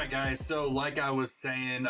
right, guys. So, like I was saying,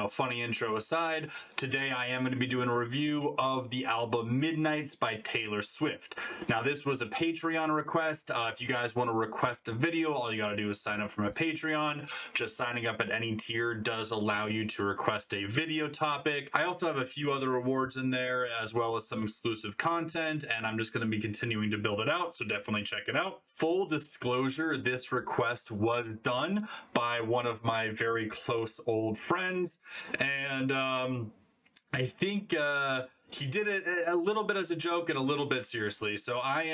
funny intro aside, today I am going to be doing a review of the album Midnights by Taylor Swift. Now, this was a Patreon request. If you guys want to request a video, all you got to do is sign up for my Patreon. Just signing up at any tier does allow you to request a video topic. I also have a few other awards in there, as well as some exclusive content, and I'm just going to be continuing to build it out, so definitely check it out. Full disclosure, this request was done by one of my very close old friends, and I think he did it a little bit as a joke and a little bit seriously. So I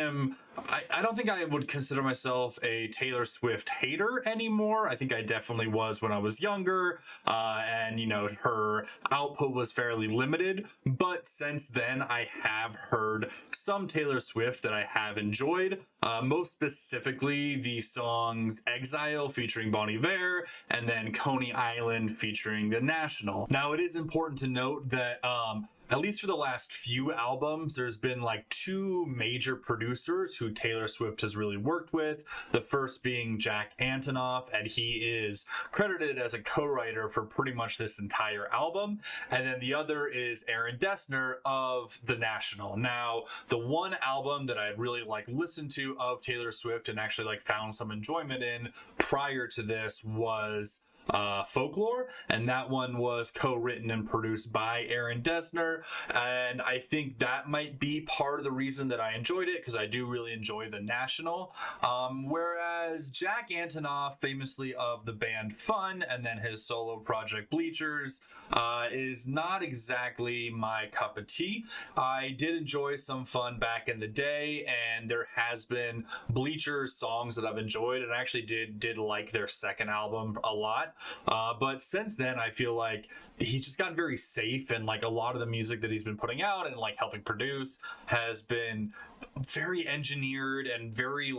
don't think I would consider myself a Taylor Swift hater anymore. I think I definitely was when I was younger, and her output was fairly limited. But since then, I have heard some Taylor Swift that I have enjoyed. Most specifically, the songs "Exile" featuring Bon Iver, and then "Coney Island" featuring The National. Now, it is important to note that at least for the last few albums, there's been like two major producers who Taylor Swift has really worked with. The first being Jack Antonoff, and he is credited as a co-writer for pretty much this entire album. And then the other is Aaron Dessner of The National. Now, the one album that I really listened to of Taylor Swift and actually found some enjoyment in prior to this was Folklore, and that one was co-written and produced by Aaron Dessner, and I think that might be part of the reason that I enjoyed it, because I do really enjoy The National. Whereas Jack Antonoff, famously of the band Fun and then his solo project Bleachers, is not exactly my cup of tea. I did enjoy some Fun back in the day, and there has been Bleachers songs that I've enjoyed, and I actually did like their second album a lot. But since then, I feel like he's just gotten very safe, and a lot of the music that he's been putting out and helping produce has been very engineered and very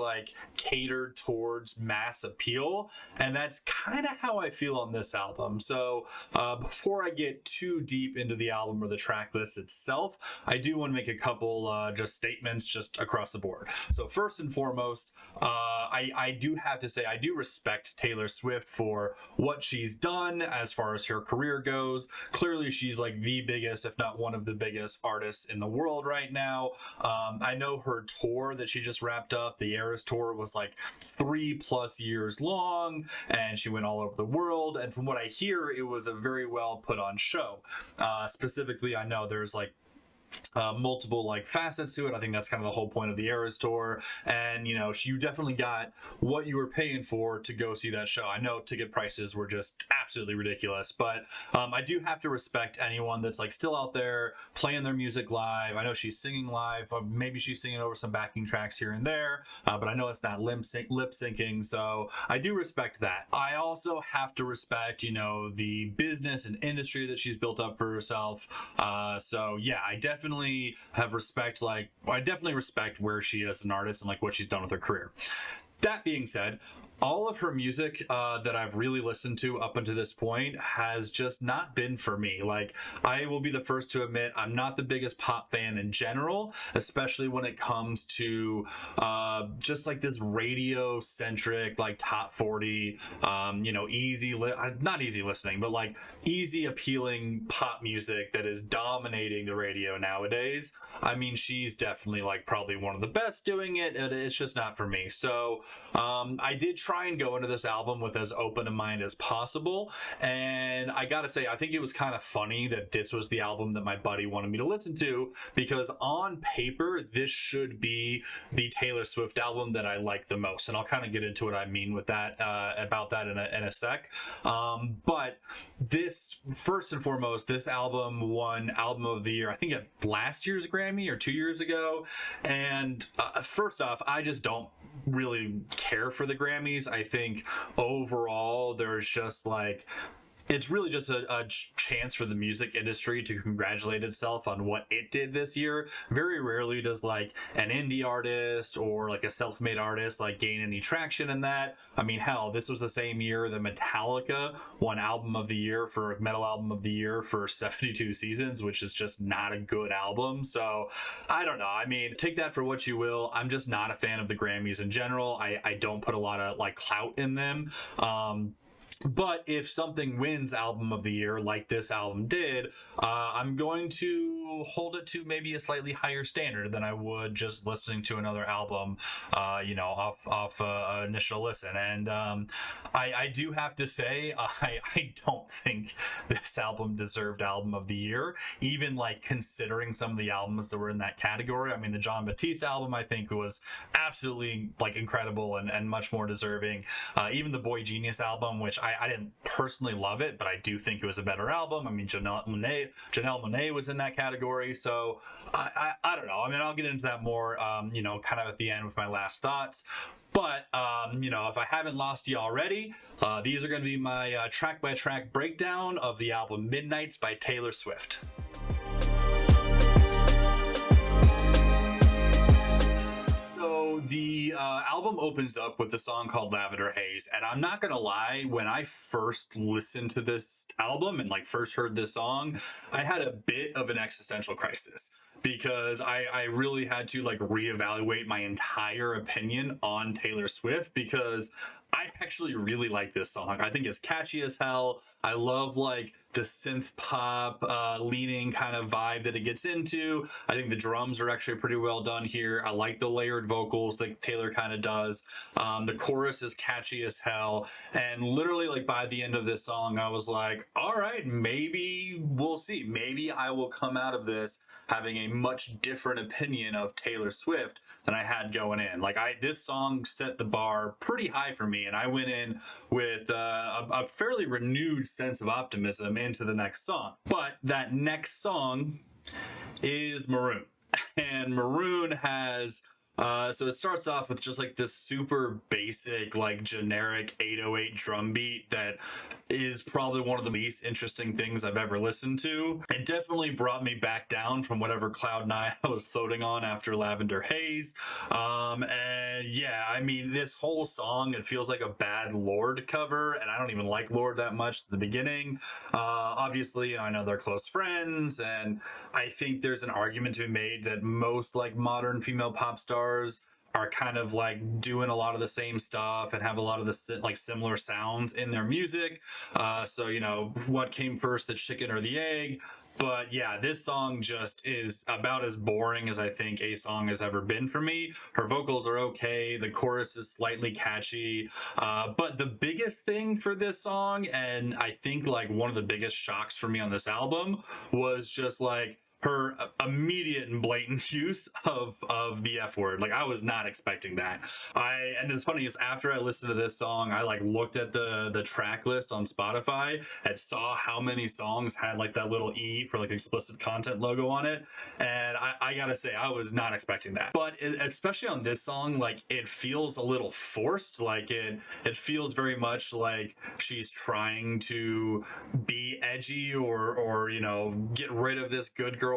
catered towards mass appeal, and that's kind of how I feel on this album. So before I get too deep into the album or the track list itself, I do want to make a couple just statements just across the board. So first and foremost, I do have to say I do respect Taylor Swift for what she's done as far as her career goes. Clearly, she's the biggest, if not one of the biggest artists in the world right now. I know her tour that she just wrapped up, the Eras tour, was 3+ years long, and she went all over the world. And from what I hear, it was a very well put on show. Specifically, I know there's multiple facets to it. I think that's kind of the whole point of the Eras tour, and you definitely got what you were paying for to go see that show. I know ticket prices were just absolutely ridiculous, but I do have to respect anyone that's still out there playing their music live. I know she's singing live, maybe she's singing over some backing tracks here and there, but I know it's not lip syncing, so I do respect that. I also have to respect the business and industry that she's built up for herself. So yeah, I definitely have respect. I definitely respect where she is as an artist and what she's done with her career. That being said, all of her music that I've really listened to up until this point has just not been for me. I will be the first to admit I'm not the biggest pop fan in general, especially when it comes to just this radio centric top 40 not easy listening, but easy appealing pop music that is dominating the radio nowadays. I mean, she's definitely probably one of the best doing it, and it's just not for me. So I did try and go into this album with as open a mind as possible, and I gotta say, I think it was kind of funny that this was the album that my buddy wanted me to listen to, because on paper this should be the Taylor Swift album that I like the most, and I'll kind of get into what I mean with that about that in a sec. But this, first and foremost, this album won Album of the Year, I think, at last year's Grammy or 2 years ago. And first off, I just don't really care for the Grammys. I think overall there's just it's really just a chance for the music industry to congratulate itself on what it did this year. Very rarely does an indie artist or a self-made artist gain any traction in that. I mean, hell, this was the same year that Metallica won Metal Album of the Year for 72 Seasons, which is just not a good album. So I don't know. I mean, take that for what you will. I'm just not a fan of the Grammys in general. I don't put a lot of clout in them. But if something wins album of the year like this album did, I'm going to hold it to maybe a slightly higher standard than I would just listening to another album, off initial listen. And I do have to say, I don't think this album deserved album of the year, even like considering some of the albums that were in that category. I mean, the John Batiste album I think was absolutely like incredible and much more deserving. Even the Boy Genius album, which I didn't personally love it, but I do think it was a better album. I mean, Janelle Monáe was in that category. So I don't know. I mean, I'll get into that more, kind of at the end with my last thoughts. But, if I haven't lost you already, these are going to be my track by track breakdown of the album Midnights by Taylor Swift. The album opens up with a song called Lavender Haze, and I'm not gonna lie, when I first listened to this album and like first heard this song, I had a bit of an existential crisis because I really had to like reevaluate my entire opinion on Taylor Swift because I actually really like this song. I think it's catchy as hell. I love like the synth pop leaning kind of vibe that it gets into. I think the drums are actually pretty well done here. I like the layered vocals that Taylor kind of does. The chorus is catchy as hell. And literally like by the end of this song, I was like, all right, maybe we'll see. Maybe I will come out of this having a much different opinion of Taylor Swift than I had going in. Like this song set the bar pretty high for me, and I went in with a fairly renewed sense of optimism into the next song. But that next song is Maroon. And Maroon has so it starts off with just like this super basic, like generic 808 drum beat that is probably one of the least interesting things I've ever listened to. It definitely brought me back down from whatever cloud nine I was floating on after Lavender Haze. And yeah, I mean, this whole song, it feels like a bad Lorde cover, and I don't even like Lorde that much at the beginning. Obviously, I know they're close friends, and I think there's an argument to be made that most like modern female pop stars are kind of like doing a lot of the same stuff and have a lot of the like similar sounds in their music. So what came first, the chicken or the egg? But yeah, this song just is about as boring as I think a song has ever been for me. Her vocals are okay. The chorus is slightly catchy. But the biggest thing for this song, and I think like one of the biggest shocks for me on this album, was just like her immediate and blatant use of the F word. Like I was not expecting that. And it's funny is after I listened to this song, I like looked at the track list on Spotify and saw how many songs had like that little E for like explicit content logo on it. And I gotta say, I was not expecting that. But especially on this song, like it feels a little forced. Like it feels very much like she's trying to be edgy or get rid of this good girl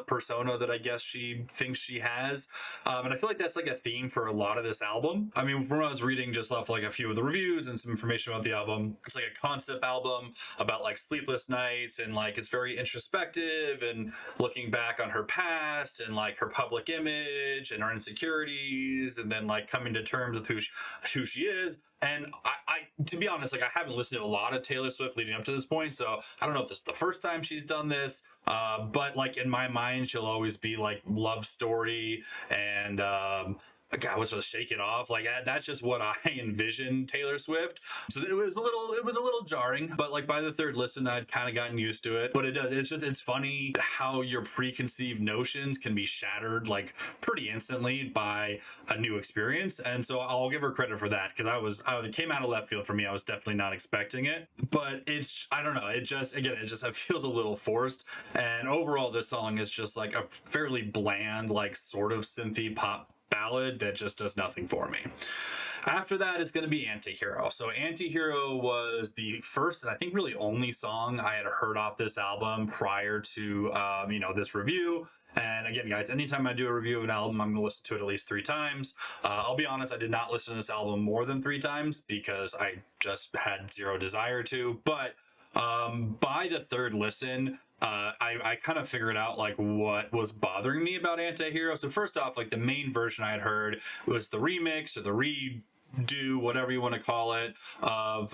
persona that I guess she thinks she has. And I feel like that's like a theme for a lot of this album. I mean, from what I was reading just off like a few of the reviews and some information about the album, it's like a concept album about like sleepless nights, and like it's very introspective and looking back on her past and like her public image and her insecurities, and then like coming to terms with who she is. And I, to be honest, like I haven't listened to a lot of Taylor Swift leading up to this point, so I don't know if this is the first time she's done this. But like in my mind, she'll always be like love story and God, was to shake it off. Like that's just what I envisioned Taylor Swift. So it was a little jarring, but like by the third listen, I'd kind of gotten used to it. But it's funny how your preconceived notions can be shattered like pretty instantly by a new experience. And so I'll give her credit for that, because it came out of left field for me. I was definitely not expecting it, but I don't know. It feels a little forced. And overall, this song is just like a fairly bland, like sort of synthy pop ballad that just does nothing for me. After that is going to be Antihero. So Antihero was the first and I think really only song I had heard off this album prior to this review. And again, guys, anytime I do a review of an album, I'm going to listen to it at least 3 times. I'll be honest, I did not listen to this album more than 3 times because I just had zero desire to. But by the third listen, I kind of figured out like what was bothering me about Antihero. So first off, like the main version I had heard was the remix or the do whatever you want to call it of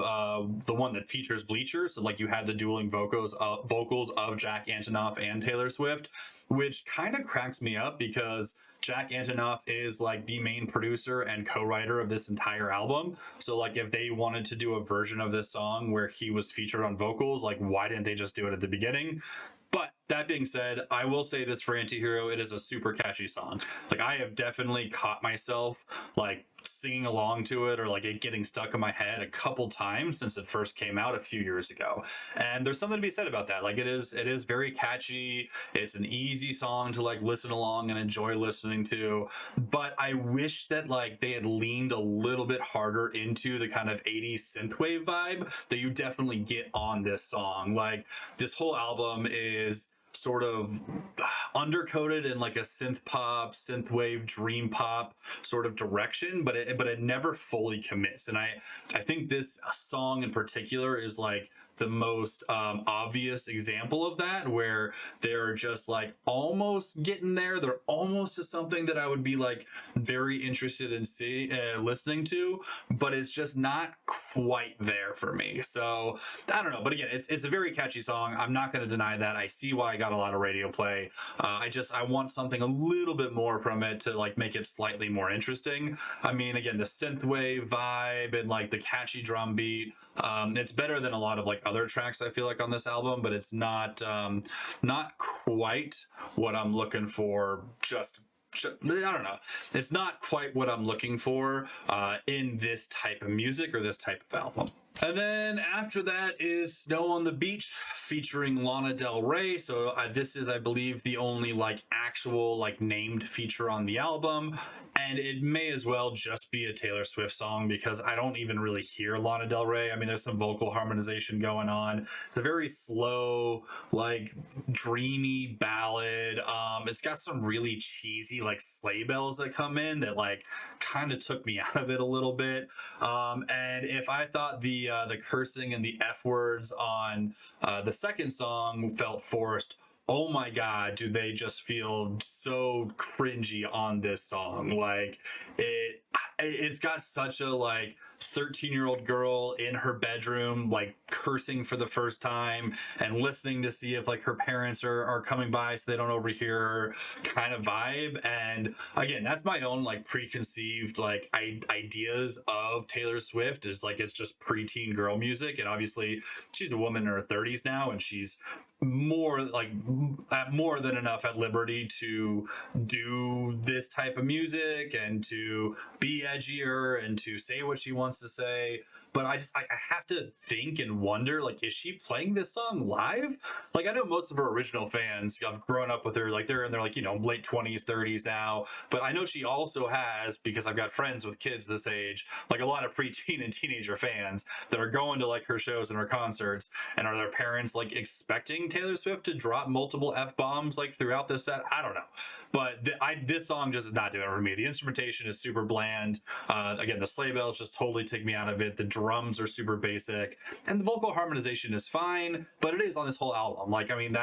the one that features Bleachers. So like you had the dueling vocals of Jack Antonoff and Taylor Swift, which kind of cracks me up because Jack Antonoff is like the main producer and co-writer of this entire album. So like if they wanted to do a version of this song where he was featured on vocals, like why didn't they just do it at the beginning? But that being said, I will say this for Antihero, it is a super catchy song. Like I have definitely caught myself like singing along to it or like it getting stuck in my head a couple times since it first came out a few years ago. And there's something to be said about that. Like it is very catchy. It's an easy song to like listen along and enjoy listening to. But I wish that like they had leaned a little bit harder into the kind of 80s synthwave vibe that you definitely get on this song. Like this whole album is sort of undercoated in like a synth pop, synthwave, dream pop sort of direction, but it never fully commits. And I think this song in particular is like the most obvious example of that, where they're just like almost getting there. They're almost to something that I would be like very interested in listening to, but it's just not quite there for me. So I don't know. But again, it's a very catchy song. I'm not going to deny that. I see why I got a lot of radio play. I want something a little bit more from it to like make it slightly more interesting. I mean, again, the synthwave vibe and like the catchy drum beat, it's better than a lot of like other tracks I feel like on this album, but it's not quite what I'm looking for. I don't know. It's not quite what I'm looking for in this type of music or this type of album. And then after that is Snow on the Beach featuring Lana Del Rey. So this is, I believe, the only like actual like named feature on the album. And it may as well just be a Taylor Swift song because I don't even really hear Lana Del Rey. I mean, there's some vocal harmonization going on. It's a very slow, like dreamy ballad. It's got some really cheesy like sleigh bells that come in that like kind of took me out of it a little bit. And if I thought the cursing and the F words on the second song felt forced, oh my god, do they just feel so cringy on this song. Like it's got such a like 13-year-old girl in her bedroom like cursing for the first time and listening to see if like her parents are coming by so they don't overhear her kind of vibe. And again, that's my own like preconceived like ideas of Taylor Swift, is like it's just preteen girl music. And obviously she's a woman in her 30s now, and she's more than enough at liberty to do this type of music and to be edgier and to say what she wants to say. But I have to think and wonder, like, is she playing this song live? Like, I know most of her original fans, I've grown up with her, like they're in their like, you know, late 20s, 30s now. But I know she also has, because I've got friends with kids this age, like a lot of preteen and teenager fans that are going to like her shows and her concerts. And are their parents like expecting Taylor Swift to drop multiple F-bombs like throughout the set? I don't know. But this song just is not doing it for me. The instrumentation is super bland. Again, the sleigh bells just totally take me out of it. The drums are super basic, and the vocal harmonization is fine, but it is on this whole album. Like, I mean,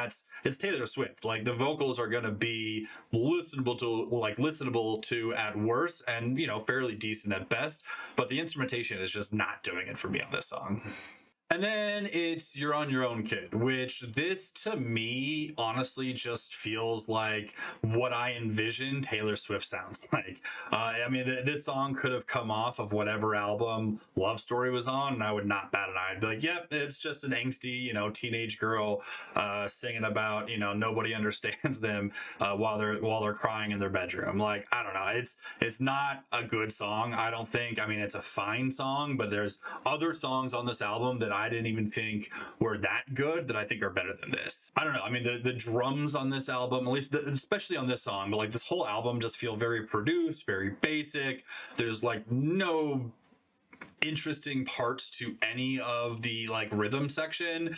it's Taylor Swift. Like, the vocals are gonna be listenable to at worst, and you know, fairly decent at best. But the instrumentation is just not doing it for me on this song. And then it's You're on Your Own, Kid, which this to me honestly just feels like what I envision Taylor Swift sounds like. I mean, this song could have come off of whatever album Love Story was on, and I would not bat an eye. I'd be like, yep, it's just an angsty, you know, teenage girl singing about, you know, nobody understands them while they're crying in their bedroom. Like, I don't know. It's not a good song, I don't think. I mean, it's a fine song, but there's other songs on this album that I didn't even think were that good that I think are better than this. I don't know. I mean, the drums on this album, at least especially on this song, but like this whole album just feel very produced, very basic. There's like no interesting parts to any of the like rhythm section.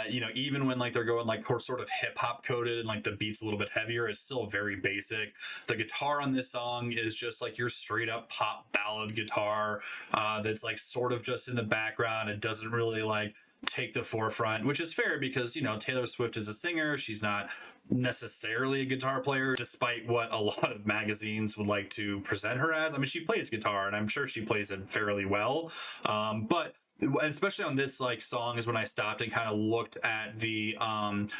You know, even when like they're going like sort of hip hop coded and like the beat's a little bit heavier, it's still very basic. The guitar on this song is just like your straight up pop ballad guitar that's like sort of just in the background. It doesn't really like take the forefront, which is fair because, Taylor Swift is a singer. She's not necessarily a guitar player, despite what a lot of magazines would like to present her as. I mean, she plays guitar, and I'm sure she plays it fairly well. But especially on this song is when I stopped and kind of looked at the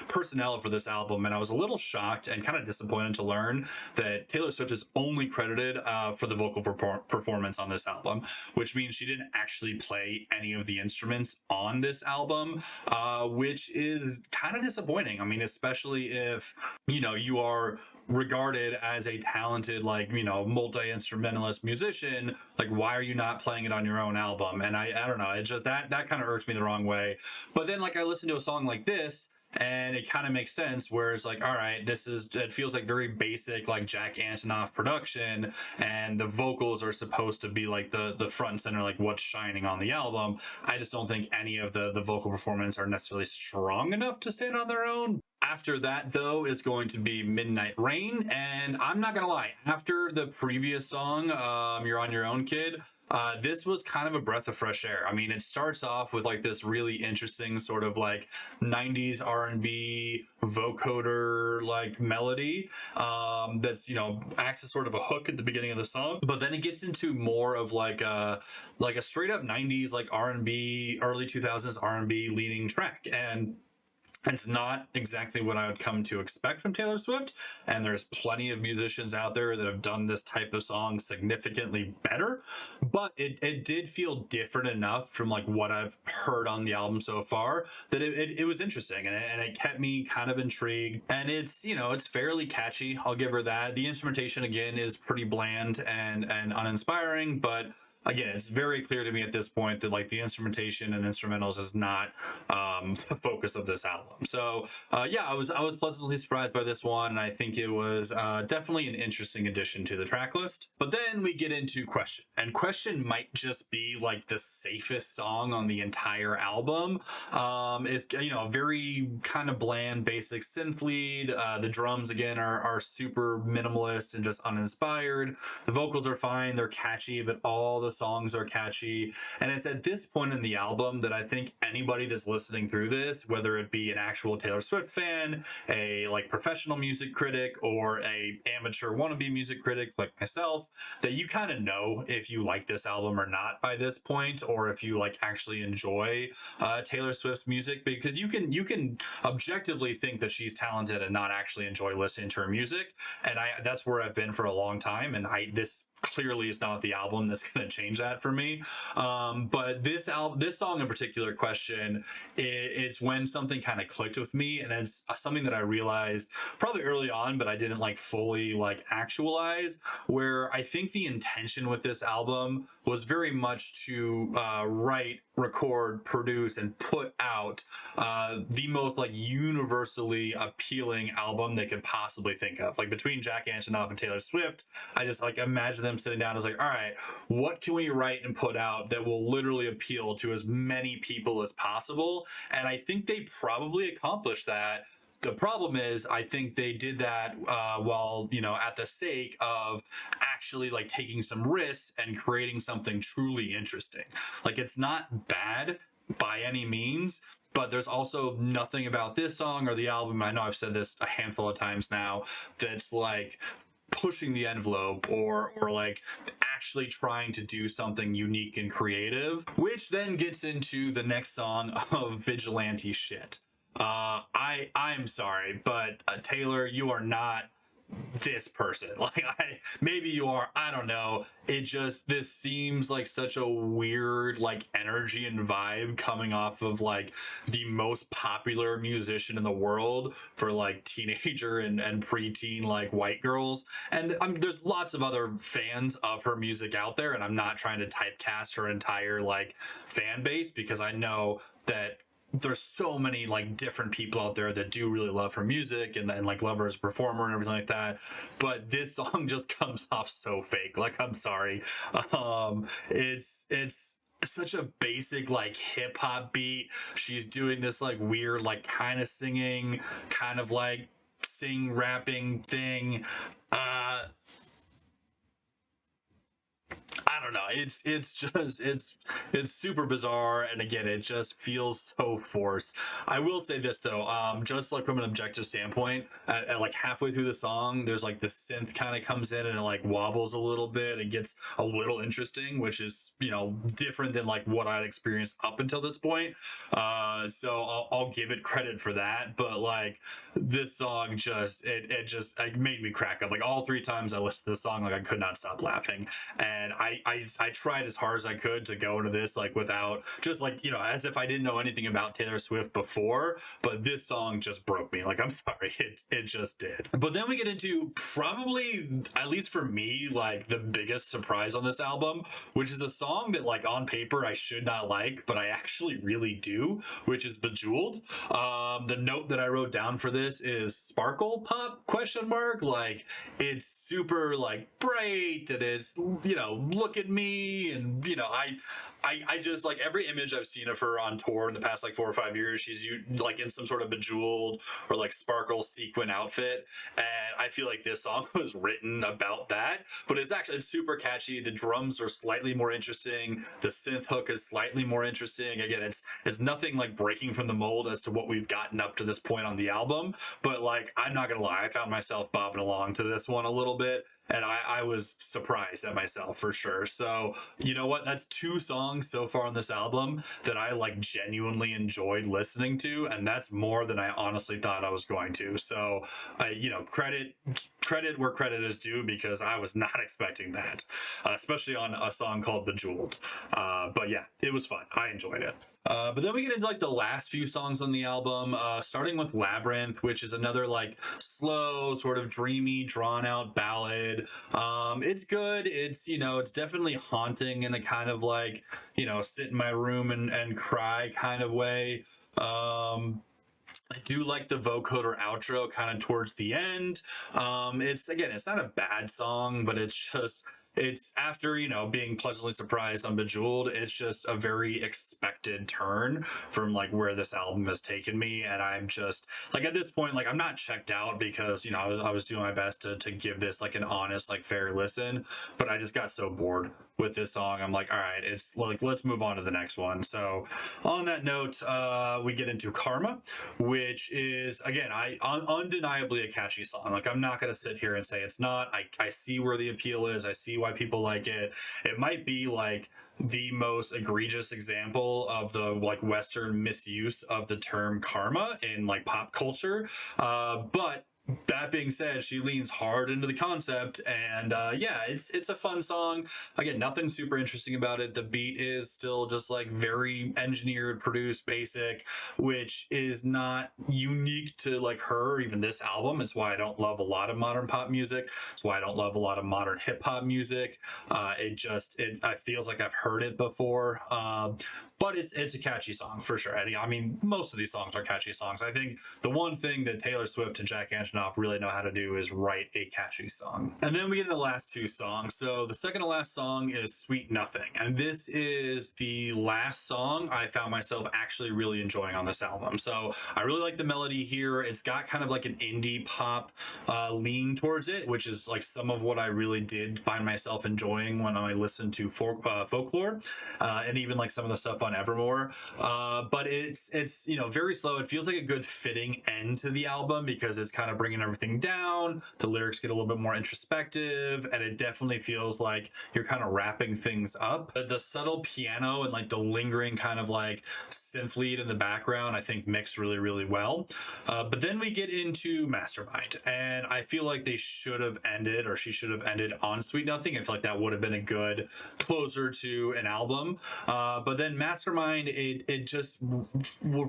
personnel for this album, and I was a little shocked and kind of disappointed to learn that Taylor Swift is only credited for the vocal performance on this album, which means she didn't actually play any of the instruments on this album, which is kind of disappointing. I mean, especially if you are regarded as a talented multi-instrumentalist musician, why are you not playing it on your own album? And I don't know, it just that kind of irks me the wrong way. But then I listen to a song like this and it kind of makes sense, where it's all right, it feels like very basic Jack Antonoff production, and the vocals are supposed to be the front and center, what's shining on the album. I just don't think any of the vocal performance are necessarily strong enough to stand on their own. After that, though, is going to be Midnight Rain. And I'm not going to lie, after the previous song, You're on Your Own, Kid, this was kind of a breath of fresh air. I mean, it starts off with this really interesting sort of 90s R&B vocoder melody that's acts as sort of a hook at the beginning of the song, but then it gets into more of a straight up 90s R&B, early 2000s R&B leaning track. And it's not exactly what I would come to expect from Taylor Swift, and there's plenty of musicians out there that have done this type of song significantly better, but it did feel different enough from what I've heard on the album so far that it was interesting, and it kept me kind of intrigued. And it's it's fairly catchy, I'll give her that. The instrumentation again is pretty bland and uninspiring, but again, it's very clear to me at this point that the instrumentation and instrumentals is not the focus of this album. So yeah, I was pleasantly surprised by this one, and I think it was definitely an interesting addition to the track list. But then we get into Question, and Question might just be the safest song on the entire album. It's a very kind of bland, basic synth lead. The drums again are super minimalist and just uninspired. The vocals are fine, they're catchy, but all the songs are catchy. And it's at this point in the album that I think anybody that's listening through this, whether it be an actual Taylor Swift fan, a professional music critic, or a amateur wannabe music critic like myself, that you kind of know if you like this album or not by this point, or if you actually enjoy Taylor Swift's music, because you can objectively think that she's talented and not actually enjoy listening to her music. And that's where I've been for a long time, and this clearly is not the album that's going to change that for me. But this song in particular, Question, it's when something kind of clicked with me, and it's something that I realized probably early on, but I didn't fully actualize, where I think the intention with this album was very much to write, record, produce, and put out the most universally appealing album they could possibly think of. Between Jack Antonoff and Taylor Swift, I just imagine them sitting down as all right, what can we write and put out that will literally appeal to as many people as possible? And I think they probably accomplished that. The problem is, I think they did that while, at the sake of actually taking some risks and creating something truly interesting. It's not bad by any means, but there's also nothing about this song or the album, I know I've said this a handful of times now, that's pushing the envelope or actually trying to do something unique and creative, which then gets into the next song of Vigilante Shit. I'm sorry, but Taylor, you are not this person. Maybe you are, I don't know. This seems like such a weird energy and vibe coming off of the most popular musician in the world for teenager and preteen white girls. And there's lots of other fans of her music out there, and I'm not trying to typecast her entire fan base, because I know that there's so many different people out there that do really love her music and love her as a performer and everything like that. But this song just comes off so fake. I'm sorry. It's such a basic hip hop beat. She's doing this weird kind of singing, kind of sing rapping thing. I don't know. It's super bizarre, and again, it just feels so forced. I will say this though, just like from an objective standpoint, at like halfway through the song, there's like the synth kind of comes in and it like wobbles a little bit. It gets a little interesting, which is different than like what I'd experienced up until this point. So I'll give it credit for that, but like this song it made me crack up. Like all three times I listened to this song, like I could not stop laughing, and I tried as hard as I could to go into this like without just like as if I didn't know anything about Taylor Swift before, but this song just broke me. Like I'm sorry, it just did. But then we get into probably, at least for me, like the biggest surprise on this album, which is a song that like on paper I should not like, but I actually really do, which is Bejeweled. The note that I wrote down for this is sparkle pop question mark. Like it's super like bright and it's look at me, and I just like every image I've seen of her on tour in the past like 4 or 5 years, she's like in some sort of bejeweled or like sparkle sequin outfit, and I feel like this song was written about that. But it's super catchy. The drums are slightly more interesting. The synth hook is slightly more interesting. Again, it's nothing like breaking from the mold as to what we've gotten up to this point on the album. But like I'm not gonna lie, I found myself bobbing along to this one a little bit, and I was surprised at myself for sure. So you know what? That's two songs so far on this album that I like genuinely enjoyed listening to, and that's more than I honestly thought I was going to. So credit where credit is due, because I was not expecting that, especially on a song called Bejeweled. But yeah, it was fun. I enjoyed it. But then we get into like the last few songs on the album, starting with Labyrinth, which is another like slow, sort of dreamy, drawn out ballad. It's good. It's definitely haunting in a kind of like, sit in my room and cry kind of way. I do like the vocoder outro kind of towards the end. It's not a bad song, but it's after being pleasantly surprised on Bejeweled. It's just a very expected turn from like where this album has taken me, and I'm just like at this point, like I'm not checked out, because I was doing my best to give this like an honest, like fair listen, but I just got so bored with this song. I'm like, all right, it's like let's move on to the next one. So on that note, we get into Karma, which is again undeniably a catchy song. Like I'm not gonna sit here and say it's not. I see where the appeal is. I see why people like it. It might be like the most egregious example of the like Western misuse of the term karma in like pop culture, but that being said, she leans hard into the concept, and yeah, it's a fun song. Again, nothing super interesting about it. The beat is still just like very engineered, produced, basic, which is not unique to like her or even this album. It's why I don't love a lot of modern pop music. It's why I don't love a lot of modern hip hop music. I feels like I've heard it before. But it's a catchy song for sure. And I mean, most of these songs are catchy songs. I think the one thing that Taylor Swift and Jack Antonoff really know how to do is write a catchy song. And then we get into the last two songs. So the second to last song is Sweet Nothing. And this is the last song I found myself actually really enjoying on this album. So I really like the melody here. It's got kind of like an indie pop lean towards it, which is like some of what I really did find myself enjoying when I listened to Folklore, and even like some of the stuff on Evermore. But it's very slow. It feels like a good fitting end to the album, because it's kind of bringing everything down. The lyrics get a little bit more introspective, and it definitely feels like you're kind of wrapping things up. The subtle piano and like the lingering kind of like synth lead in the background, I think mix really, really well. But then we get into Mastermind, and I feel like they should have ended, or she should have ended on Sweet Nothing. I feel like that would have been a good closer to an album. But then Mastermind, it just,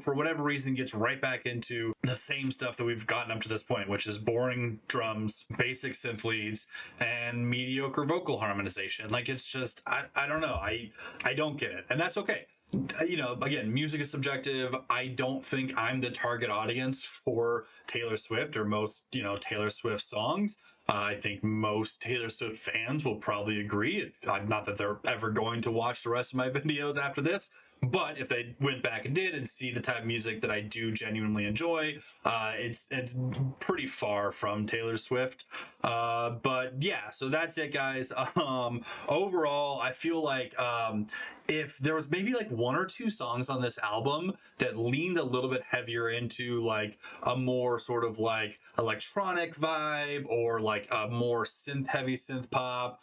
for whatever reason, gets right back into the same stuff that we've gotten up to this point, which is boring drums, basic synth leads, and mediocre vocal harmonization. Like it's just, I don't know. I don't get it, and that's okay. Again, music is subjective. I don't think I'm the target audience for Taylor Swift or most, Taylor Swift songs. I think most Taylor Swift fans will probably agree. Not that they're ever going to watch the rest of my videos after this, but if they went back and did and see the type of music that I do genuinely enjoy, it's pretty far from Taylor Swift. But yeah, so that's it, guys. Overall, I feel like if there was maybe like one or two songs on this album that leaned a little bit heavier into like a more sort of like electronic vibe, or like a more heavy synth pop,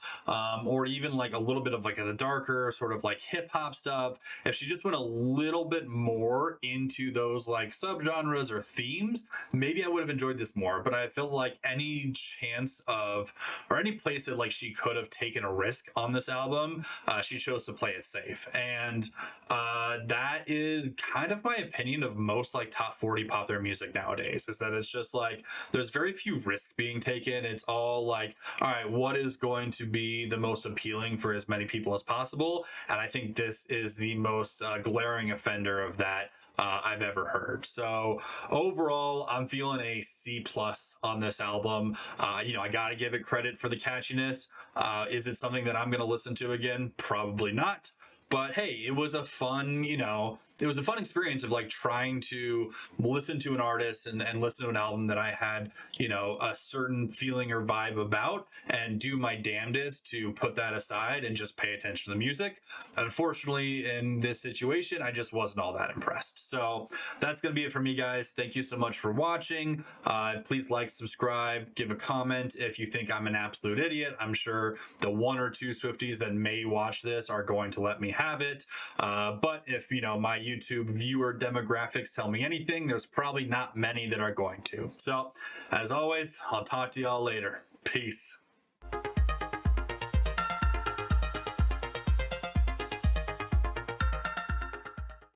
or even like a little bit of like the darker sort of like hip hop stuff, if she just went a little bit more into those like subgenres or themes, maybe I would have enjoyed this more. But I felt like any chance of, or any place that like she could have taken a risk on this album, she chose to play it safe. And that is kind of my opinion of most like top 40 popular music nowadays, is that it's just like there's very few risks being taken. It's all like, all right, what is going to be the most appealing for as many people as possible? And I think this is the most glaring offender of that I've ever heard. So overall, I'm feeling a C plus on this album. I gotta give it credit for the catchiness. Is it something that I'm gonna listen to again? Probably not. But hey, it was a fun, it was a fun experience of like trying to listen to an artist and listen to an album that I had, a certain feeling or vibe about, and do my damnedest to put that aside and just pay attention to the music. Unfortunately, in this situation, I just wasn't all that impressed. So that's going to be it for me, guys. Thank you so much for watching. Please like, subscribe, give a comment if you think I'm an absolute idiot. I'm sure the one or two Swifties that may watch this are going to let me have it. But if, my YouTube viewer demographics tell me anything, there's probably not many that are going to. So as always, I'll talk to y'all later. Peace.